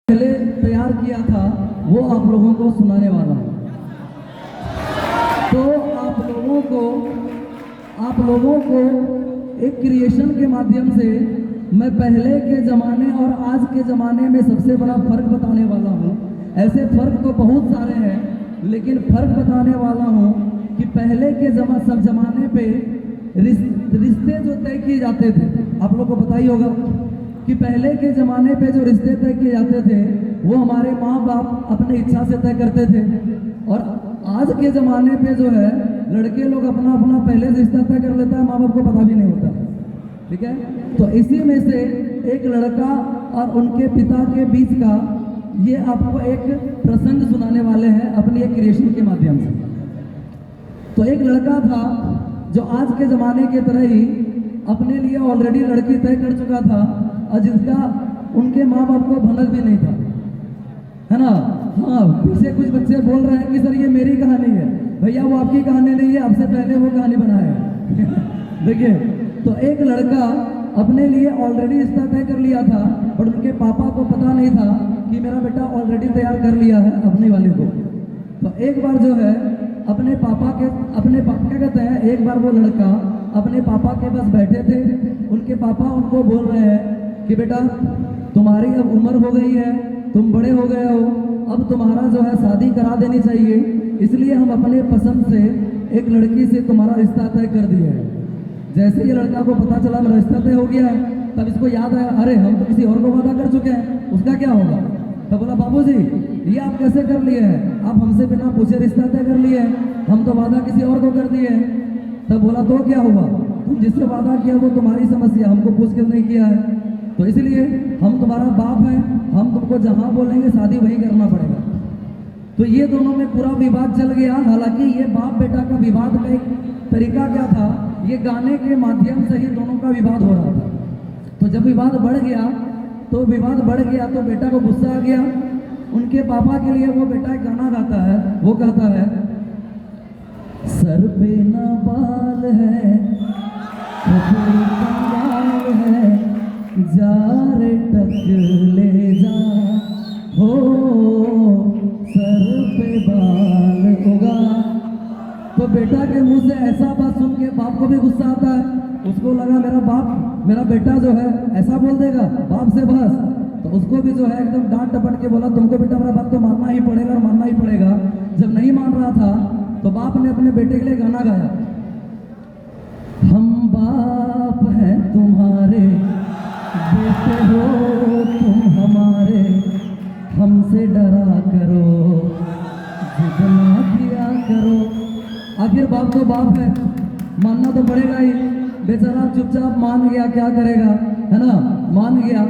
पहले तैयार किया था वो आप लोगों को सुनाने वाला हूँ। तो आप लोगों को एक क्रिएशन के माध्यम से मैं पहले के ज़माने और आज के ज़माने में सबसे बड़ा फ़र्क बताने वाला हूँ। ऐसे फ़र्क तो बहुत सारे हैं, लेकिन फ़र्क बताने वाला हूँ कि पहले के सब ज़माने पे रिश्ते जो तय किए जाते थे, आप लोगों को पता ही होगा कि पहले के ज़माने पे जो रिश्ते तय किए जाते थे वो हमारे माँ बाप अपने इच्छा से तय करते थे, और आज के ज़माने पे जो है लड़के लोग अपना अपना पहले से रिश्ता तय कर लेता है, माँ बाप को पता भी नहीं होता। ठीक है, तो इसी में से एक लड़का और उनके पिता के बीच का ये आपको एक प्रसंग सुनाने वाले हैं अपनी एक क्रिएशन के माध्यम से। तो एक लड़का था जो आज के ज़माने के तरह ही अपने लिए ऑलरेडी लड़की तय कर चुका था, और जिसका उनके माँ बाप को भनक भी नहीं था, है ना। हाँ, पीछे कुछ बच्चे बोल रहे हैं कि सर ये मेरी कहानी है। भैया वो आपकी कहानी नहीं है, आपसे पहले वो कहानी बनाया है। देखिए, तो एक लड़का अपने लिए ऑलरेडी रिश्ता तय कर लिया था, और उनके पापा को पता नहीं था कि मेरा बेटा ऑलरेडी तैयार कर लिया है अपने वाले को। तो एक बार जो है अपने पापा क्या कहते हैं, एक बार वो लड़का अपने पापा के पास बैठे थे। उनके पापा उनको बोल रहे हैं कि बेटा तुम्हारी अब उम्र हो गई है, तुम बड़े हो गए हो, अब तुम्हारा जो है शादी करा देनी चाहिए, इसलिए हम अपने पसंद से एक लड़की से तुम्हारा रिश्ता तय कर दिया है। जैसे ही लड़का को पता चला मेरा रिश्ता तय हो गया है, तब इसको याद आया, अरे हम तो किसी और को वादा कर चुके हैं, उसका क्या होगा। तब बोला, बाबूजी ये आप कैसे कर लिए हैं, आप हमसे बिना पूछे रिश्ता तय कर लिए हैं, हम तो वादा किसी और को कर दिए हैं। तब बोला, तो क्या हुआ, तुम जिससे वादा किया वो तुम्हारी समस्या, हमको पूछ के नहीं किया है, तो इसलिए हम तुम्हारा बाप है, हम तुमको जहाँ बोलेंगे शादी वही करना पड़ेगा। तो ये दोनों में पूरा विवाद चल गया। हालांकि ये बाप बेटा का विवाद का एक तरीका क्या था, ये गाने के माध्यम से ही दोनों का विवाद हो रहा था। तो जब विवाद बढ़ गया तो बेटा को गुस्सा आ गया। उनके पापा के लिए वो बेटा एक गाना गाता है, वो कहता है, सर पे ना बाल है, कपड़े कंगाल है, जा रे टक ले जा, हो सर पे बाल होगा। तो बेटा के मुंह से ऐसा बात सुन के बाप को भी गुस्सा आता है। उसको लगा मेरा बेटा जो है ऐसा बोल देगा बाप से बस, तो उसको भी जो है एकदम डांट टपट के बोला, तुमको बेटा मेरा बात तो मानना ही पड़ेगा और मानना ही पड़ेगा। जब नहीं मान रहा था तो बाप ने अपने बेटे के लिए गाना गाया, हम बाप हैं तुम्हारे, बेटे हो तुम हमारे, हमसे डरा करो, जितना किया करो। आखिर बाप तो बाप है, मानना तो पड़ेगा ही। बेचारा चुपचाप मान गया, क्या करेगा, है ना, मान गया।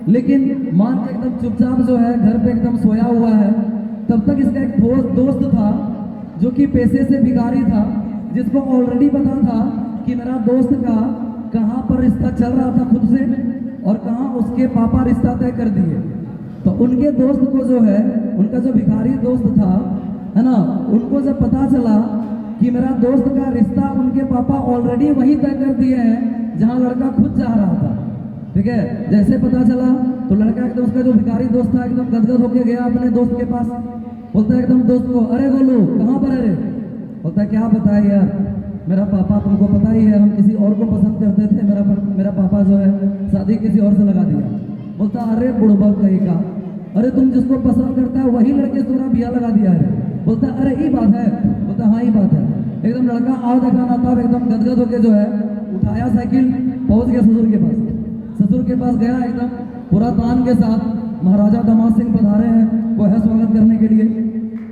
लेकिन मान के एकदम चुपचाप जो है घर पे एकदम सोया हुआ है। तब तक इसका एक दोस्त था जो कि पैसे से भिखारी था, जिसको ऑलरेडी पता था कि मेरा दोस्त का कहाँ पर रिश्ता चल रहा था खुद से, और कहाँ उसके पापा रिश्ता तय कर दिए। तो उनके दोस्त को जो है, उनका जो भिखारी दोस्त था, है ना, उनको जब पता चला कि मेरा दोस्त का रिश्ता उनके पापा ऑलरेडी वही तय कर दिए हैं जहाँ लड़का खुद चाह रहा था। ठीक है, जैसे पता चला तो लड़का एकदम, उसका जो भिखारी दोस्त था एकदम गदगद होके गया अपने दोस्त के पास। बोलता है एकदम दोस्त को, अरे गोलू कहाँ पर है रे। बोलता है, क्या बताए यार, मेरा पापा तुमको पता ही है, हम किसी और को पसंद करते थे, मेरा पापा जो है शादी किसी और से लगा दिया। बोलता, अरे बुढ़बा कहीं का, अरे तुम जिसको पसंद करता है वही लड़के से तुम्हारा बिया लगा दिया है। बोलता, अरे ये बात है। बोलता, हाँ ये बात है। एकदम लड़का आओ दिखाना था, एकदम गदगद होके जो है उठाया साइकिल, पहुंच गया ससुर के पास। ससुर के पास गया, एकदम पूरा तान के साथ महाराजा दामाद सिंह पधारे हैं, वो है स्वागत करने के लिए।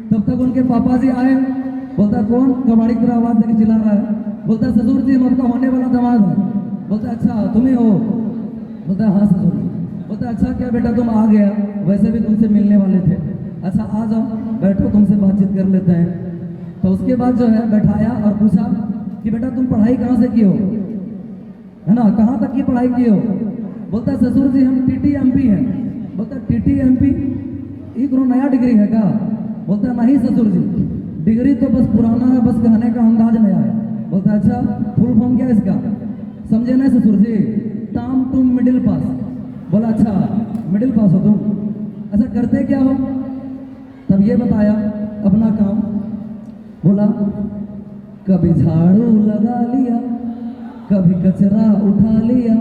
तब तक उनके पापा जी आए। बोलता, कौन, कबाड़ी की तरह आवाज देके चिल्ला रहा है। बोलता, ससुर जी हम आपका होने वाला दामाद है। बोलता, अच्छा तुम ही हो। बोलता, हाँ ससुर जी। बोलता, अच्छा क्या बेटा तुम आ गया, वैसे भी तुमसे मिलने वाले थे, अच्छा आ जाओ बैठो, तुमसे बातचीत कर लेते हैं। तो उसके बाद जो है बैठाया और पूछा कि बेटा तुम पढ़ाई कहाँ से की हो, है ना, कहाँ तक की पढ़ाई की हो। बोलता, ससुर जी हम TTMP हैं। बोलता, TTMP ये कोई नया डिग्री है क्या। बोलता, नहीं ससुर जी, डिग्री तो बस पुराना है, बस कहने का अंदाज नया है। बोलता, अच्छा फुल फॉर्म क्या है इसका, समझे नहीं ससुर जी, टर्म टू मिडिल पास। बोला, अच्छा मिडिल पास हो तुम, अच्छा करते क्या हो? तब ये बताया अपना काम, बोला कभी झाड़ू लगा लिया, कभी कचरा उठा लिया,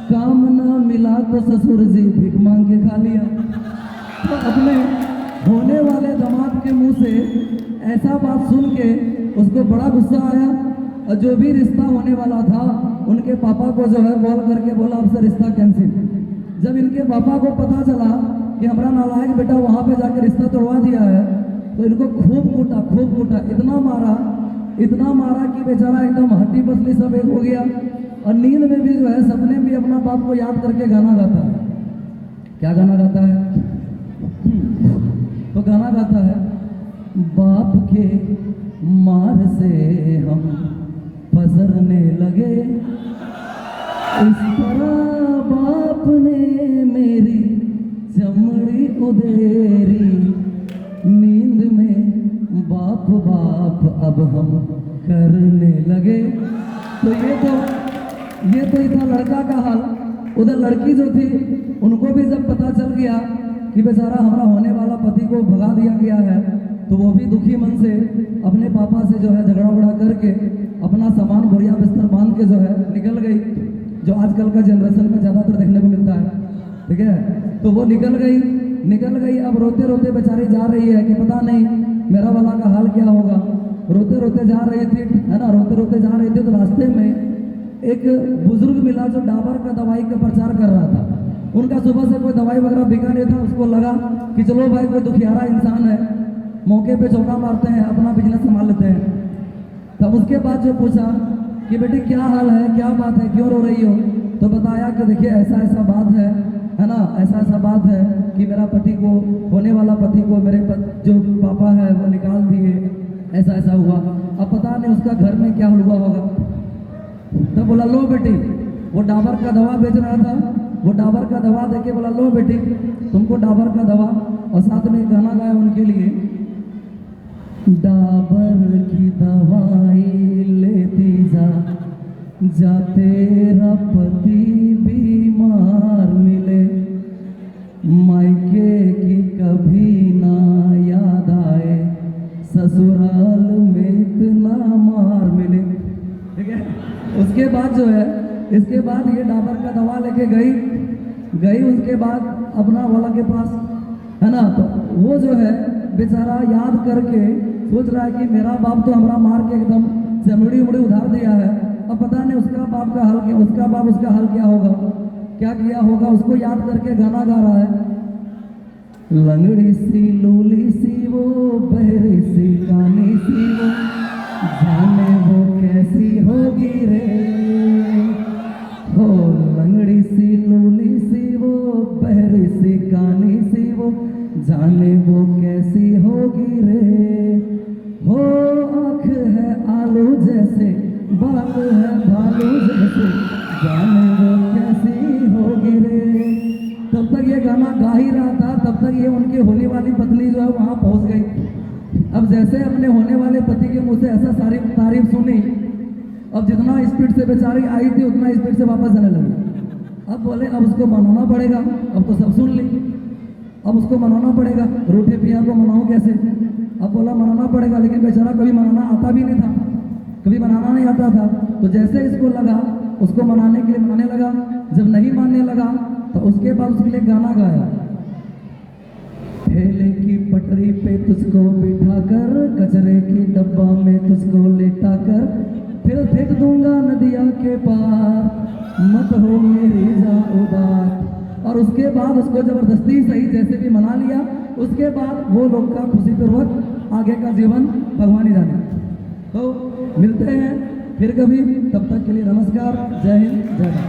काम ना मिला तो ससुर जी भीख मांग के खा लिया। तो अपने होने वाले दामाद के मुंह से ऐसा बात सुन के उसको बड़ा गुस्सा आया, और जो भी रिश्ता होने वाला था उनके पापा को जो है कॉल करके बोला आपसे रिश्ता कैंसिल। जब इनके पापा को पता चला कि हमारा नालायक बेटा वहाँ पे जाकर रिश्ता तोड़वा दिया है, तो इनको खूब कूटा, इतना मारा कि बेचारा एकदम हड्डी पसली सब एक हो गया। और नींद में भी जो है सपने में भी अपना बाप को याद करके गाना गाता है। क्या गाना गाता है? तो गाना गाता है, बाप के मार से हम पसरने लगे, इस तरह बाप ने मेरी चमड़ी उधेरी, नींद में बाप अब हम करने लगे। तो ये तो इतना लड़का का हाल। उधर लड़की जो थी उनको भी जब पता चल गया कि बेचारा हमारा होने वाला पति को भगा दिया गया है, तो वो भी दुखी मन से अपने पापा से जो है झगड़ा उगड़ा करके अपना सामान बोरिया बिस्तर बांध के जो है निकल गई, जो आजकल का जनरेशन में ज़्यादातर देखने को मिलता है, ठीक है। तो वो निकल गई। अब रोते रोते बेचारी जा रही है कि पता नहीं मेरा वाला का हाल क्या होगा। रोते रोते जा रही थी, है ना, रोते रोते जा रही थी। तो रास्ते में एक बुजुर्ग मिला जो डाबर का दवाई का प्रचार कर रहा था। उनका सुबह से कोई दवाई वगैरह बिका नहीं था। उसको लगा कि चलो भाई कोई दुखियारा इंसान है, मौके पे चौका मारते हैं, अपना बिजनेस संभाल लेते हैं। तब उसके बाद जो पूछा कि बेटी क्या हाल है, क्या बात है, क्यों रो रही हो? तो बताया कि देखिए ऐसा बात है ना, ऐसा बात है कि मेरा पति को, होने वाला पति को मेरे जो पापा है वो निकाल दिए, ऐसा हुआ। अब पता नहीं उसका घर में क्या हुआ होगा। तो बोला लो बेटी, वो डाबर का दवा बेच रहा था, वो डाबर का दवा देके बोला लो बेटी तुमको डाबर का दवा, और साथ में गाना गाया उनके लिए, डाबर की दवाई लेती जा तेरा पति बीमार मिले, मायके की कभी ना याद आए, ससुराल में इतना मार मिले, ठीक है। उसके बाद जो है, इसके बाद ये डाबर का दवा लेके गई उसके बाद अपना वाला के पास, है ना। तो वो जो है बेचारा याद करके सोच रहा है कि मेरा बाप तो हमारा मार के एकदम चमड़ी उमड़ी उधार दिया है। अब पता नहीं उसका बाप का हाल क्या, उसका हाल क्या होगा, क्या किया होगा। उसको याद करके गाना गा रहा है, लंगड़ी सी लूली सी वो, बहरी सी कानी सी वो, जाने वो कैसी होगी रे, हो लंगड़ी सी लूली सी वो, बहरी सी कानी सी वो, जाने वो कैसी होगी रे, हो आँख है आलू जैसे, बाल है भालू जैसे, जाने वो कैसी होगी रे। तब तक ये गाना गा ही रहा था, तब तक ये उनकी होने वाली पत्नी जो है वहाँ पहुँच गई। अब जैसे अपने होने वाले पति के मुँह से ऐसा सारी तारीफ सुनी, अब जितना स्पीड से बेचारी आई थी उतना स्पीड से वापस जाने लगी। अब बोले अब उसको मनाना पड़ेगा, अब तो सब सुन ली, अब उसको मनाना पड़ेगा। रूठे पिया को मनाऊं कैसे? अब बोला मनाना पड़ेगा, लेकिन बेचारा कभी मनाना आता भी नहीं था, कभी मनाना नहीं आता था। तो जैसे इसको लगा उसको मनाने के लिए मनाने लगा। जब नहीं मानने लगा तो उसके बाद उसके लिए गाना गाया, ठेले की पटरी पे तुझको बिठा कर, कचरे की डब्बा में तुझको लेटा कर, फिर फेंक दूंगा नदिया के पार, मत हो मेरी जा उदास। और उसके बाद उसको जबरदस्ती सही जैसे भी मना लिया। उसके बाद वो लोग का खुशीपूर्वक आगे का जीवन भगवान ही जाने। तो मिलते हैं फिर कभी, तब तक के लिए नमस्कार, जय हिंद, जय भारत।